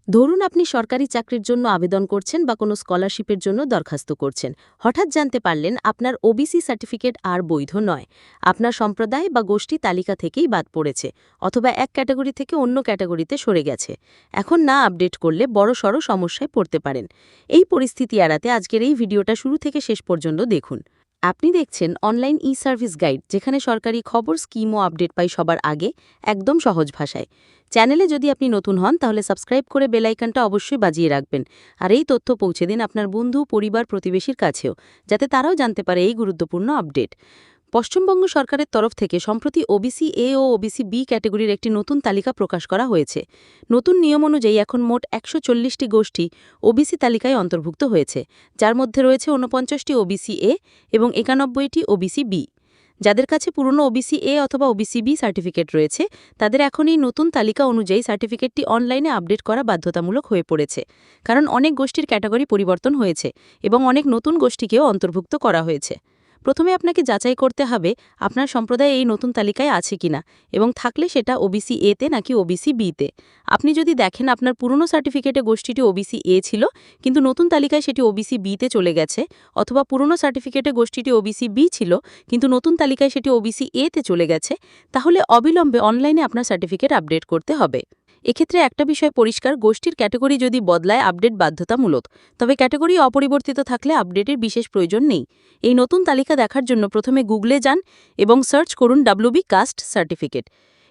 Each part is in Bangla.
ধরুন আপনি সরকারি চাকরির জন্য আবেদন করছেন বা কোনো স্কলারশিপের জন্য দরখাস্ত করছেন। হঠাৎ জানতে পারলেন আপনার ওবিসি সার্টিফিকেট আর বৈধ নয়। আপনার সম্প্রদায় বা গোষ্ঠী তালিকা থেকেই বাদ পড়েছে, অথবা এক ক্যাটাগরি থেকে অন্য ক্যাটাগরিতে সরে গেছে। এখন না আপডেট করলে বড়সড় সমস্যায় পড়তে পারেন। এই পরিস্থিতি এড়াতে আজকের এই ভিডিওটা শুরু থেকে শেষ পর্যন্ত দেখুন। আপনি দেখছেন অনলাইন সার্ভিস গাইড, যেখানে সরকারি খবর, স্কিম ও আপডেট পাই সবার আগে, একদম সহজ ভাষায়। চ্যানেলে যদি আপনি নতুন হন তাহলে সাবস্ক্রাইব করে বেল আইকনটা অবশ্যই বাজিয়ে রাখবেন। আর এই তথ্য পৌঁছে দিন আপনার বন্ধু, পরিবার, প্রতিবেশীর কাছেও, যাতে তারাও জানতে পারে এই গুরুত্বপূর্ণ আপডেট। পশ্চিমবঙ্গ সরকারের তরফ থেকে সম্প্রতি ওবিসি এ ও ওবিসি বি ক্যাটাগরির একটি নতুন তালিকা প্রকাশ করা হয়েছে। নতুন নিয়ম অনুযায়ী এখন মোট ১৪০টি গোষ্ঠী ওবিসি তালিকায় অন্তর্ভুক্ত হয়েছে, যার মধ্যে রয়েছে ৪৯টি ওবিসি এ এবং ৯১টি ওবিসি বি। যাদের কাছে পুরনো ওবিসি এ অথবা ওবিসি বি সার্টিফিকেট রয়েছে, তাদের এখন এই নতুন তালিকা অনুযায়ী সার্টিফিকেটটি অনলাইনে আপডেট করা বাধ্যতামূলক হয়ে পড়েছে। কারণ অনেক গোষ্ঠীর ক্যাটাগরি পরিবর্তন হয়েছে এবং অনেক নতুন গোষ্ঠীকেও অন্তর্ভুক্ত করা হয়েছে। প্রথমে আপনাকে যাচাই করতে হবে আপনার সম্প্রদায় এই নতুন তালিকায় আছে কিনা, এবং থাকলে সেটা ওবিসি এ তে নাকি ওবিসি বি তে। আপনি যদি দেখেন আপনার পুরনো সার্টিফিকেটে গোষ্ঠীটি ওবিসি এ ছিল, কিন্তু নতুন তালিকায় সেটি ওবিসি বি তে চলে গেছে, অথবা পুরনো সার্টিফিকেটে গোষ্ঠীটি ওবিসি বি ছিল কিন্তু নতুন তালিকায় সেটি ওবিসি এ তে চলে গেছে, তাহলে অবিলম্বে অনলাইনে আপনার সার্টিফিকেট আপডেট করতে হবে। এক্ষেত্রে একটা বিষয় পরিষ্কার, গোষ্ঠীর ক্যাটাগরি যদি বদলায় আপডেট বাধ্যতামূলক, তবে ক্যাটাগরি অপরিবর্তিত থাকলে আপডেটের বিশেষ প্রয়োজন নেই। এই নতুন তালিকা দেখার জন্য প্রথমে গুগলে যান এবং সার্চ করুন WB কাস্ট সার্টিফিকেট।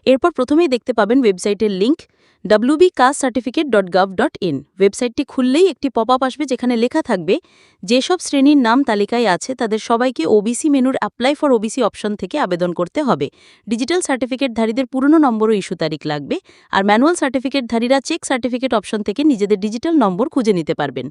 এরপর প্রথমেই দেখতে পাবেন ওয়েবসাইটের লিঙ্ক wbcastcertificate.gov.in। ওয়েবসাইটটি খুললেই একটি পপআপ আসবে, যেখানে লেখা থাকবে যেসব শ্রেণীর নাম তালিকায় আছে তাদের সবাইকে ওবিসি মেনুর অ্যাপ্লাই ফর ওবিসি অপশন থেকে আবেদন করতে হবে। ডিজিটাল সার্টিফিকেটধারীদের পুরনো নম্বর ও ইস্যু তারিখ লাগবে, আর ম্যানুয়াল সার্টিফিকেটধারীরা চেক সার্টিফিকেট অপশন থেকে নিজেদের ডিজিটাল নম্বর খুঁজে নিতে পারবেন।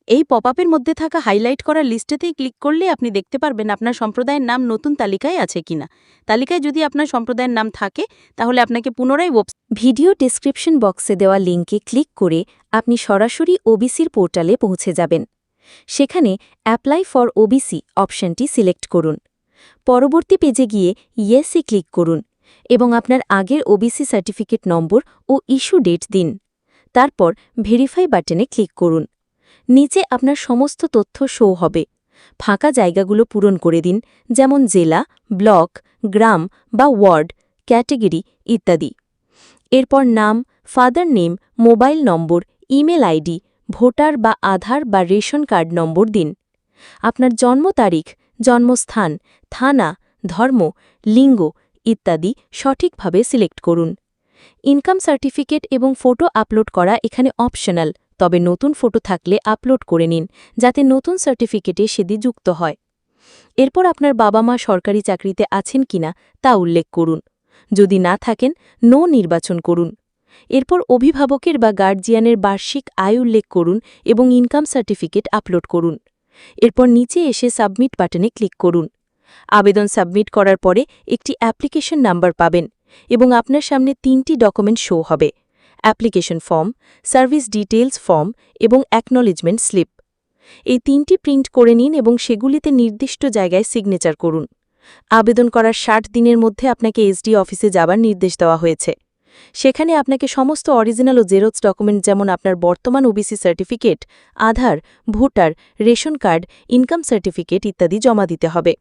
এই পপআপের মধ্যে থাকা হাইলাইট করা লিস্টেতেই ক্লিক করলে আপনি দেখতে পারবেন আপনার সম্প্রদায়ের নাম নতুন তালিকায় আছে কিনা। তালিকায় যদি আপনার সম্প্রদায়ের নাম থাকে, তাহলে আপনাকে পুনরায় ভিডিও ডেসক্রিপশন বক্সে দেওয়া লিঙ্কে ক্লিক করে আপনি সরাসরি ওবিসির পোর্টালে পৌঁছে যাবেন। সেখানে অ্যাপ্লাই ফর ওবিসি অপশনটি সিলেক্ট করুন। পরবর্তী পেজে গিয়ে ইয়েসে ক্লিক করুন এবং আপনার আগের ওবিসি সার্টিফিকেট নম্বর ও ইস্যু ডেট দিন। তারপর ভেরিফাই বাটনে ক্লিক করুন। নিচে আপনার সমস্ত তথ্য শো হবে। ফাঁকা জায়গাগুলো পূরণ করে দিন, যেমন জেলা, ব্লক, গ্রাম বা ওয়ার্ড, ক্যাটেগরি ইত্যাদি। এরপর নাম, ফাদার নেম, মোবাইল নম্বর, ইমেল আইডি, ভোটার বা আধার বা রেশন কার্ড নম্বর দিন। আপনার জন্ম তারিখ, জন্মস্থান, থানা, ধর্ম, লিঙ্গ ইত্যাদি সঠিকভাবে সিলেক্ট করুন। ইনকাম সার্টিফিকেট এবং ফটো আপলোড করা এখানে অপশনাল, তবে নতুন ফটো থাকলে আপলোড করে নিন, যাতে নতুন সার্টিফিকেটে সেটি যুক্ত হয়। এরপর আপনার বাবা মা সরকারি চাকরিতে আছেন কিনা তা উল্লেখ করুন। যদি না থাকেন, নো নির্বাচন করুন। এরপর অভিভাবকের বা গার্জিয়ানের বার্ষিক আয় উল্লেখ করুন এবং ইনকাম সার্টিফিকেট আপলোড করুন। এরপর নিচে এসে সাবমিট বাটনে ক্লিক করুন। আবেদন সাবমিট করার পরে একটি অ্যাপ্লিকেশন নাম্বার পাবেন এবং আপনার সামনে 3টি ডকুমেন্ট শো হবে: application form, service details form এবং অ্যাকনলেজমেন্ট স্লিপ। এই 3টি প্রিন্ট করে নিন এবং সেগুলিতে নির্দিষ্ট জায়গায় সিগনেচার করুন। আবেদন করার 60 দিনের মধ্যে আপনাকে এসডি অফিসে যাবার নির্দেশ দেওয়া হয়েছে। সেখানে আপনাকে সমস্ত অরিজিনাল ও জেরক্স ডকুমেন্ট, যেমন আপনার বর্তমান OBC certificate, Aadhaar, voter, ration card, income certificate ইত্যাদি জমা দিতে হবে।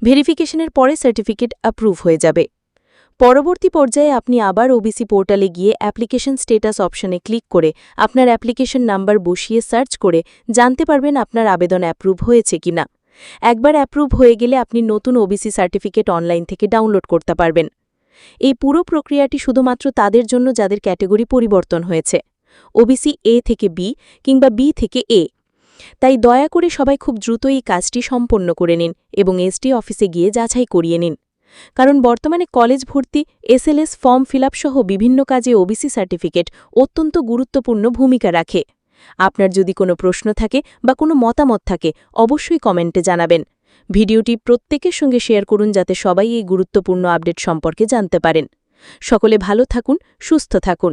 ভেরিফিকেশনের পরে সার্টিফিকেট অ্যাপ্রুভ হয়ে যাবে। পরবর্তী পর্যায়ে আপনি আবার ওবিসি পোর্টালে গিয়ে অ্যাপ্লিকেশন স্টেটাস অপশনে ক্লিক করে আপনার অ্যাপ্লিকেশন নাম্বার বসিয়ে সার্চ করে জানতে পারবেন আপনার আবেদন অ্যাপ্রুভ হয়েছে কিনা। একবার অ্যাপ্রুভ হয়ে গেলে আপনি নতুন ওবিসি সার্টিফিকেট অনলাইন থেকে ডাউনলোড করতে পারবেন। এই পুরো প্রক্রিয়াটি শুধুমাত্র তাদের জন্য যাদের ক্যাটাগরি পরিবর্তন হয়েছে, ওবিসি এ থেকে বি কিংবা বি থেকে এ। তাই দয়া করে সবাই খুব দ্রুত এই কাজটি সম্পন্ন করে নিন এবং এসডি অফিসে গিয়ে যাচাই করিয়ে নিন। কারণ বর্তমানে কলেজ ভর্তি, এসএলএস ফর্ম ফিল আপ সহ বিভিন্ন কাজে ওবিসি সার্টিফিকেট অত্যন্ত গুরুত্বপূর্ণ ভূমিকা রাখে। আপনার যদি কোনো প্রশ্ন থাকে বা কোনো মতামত থাকে, অবশ্যই কমেন্টে জানাবেন। ভিডিওটি প্রত্যেকের সঙ্গে শেয়ার করুন, যাতে সবাই এই গুরুত্বপূর্ণ আপডেট সম্পর্কে জানতে পারেন। সকলে ভালো থাকুন, সুস্থ থাকুন।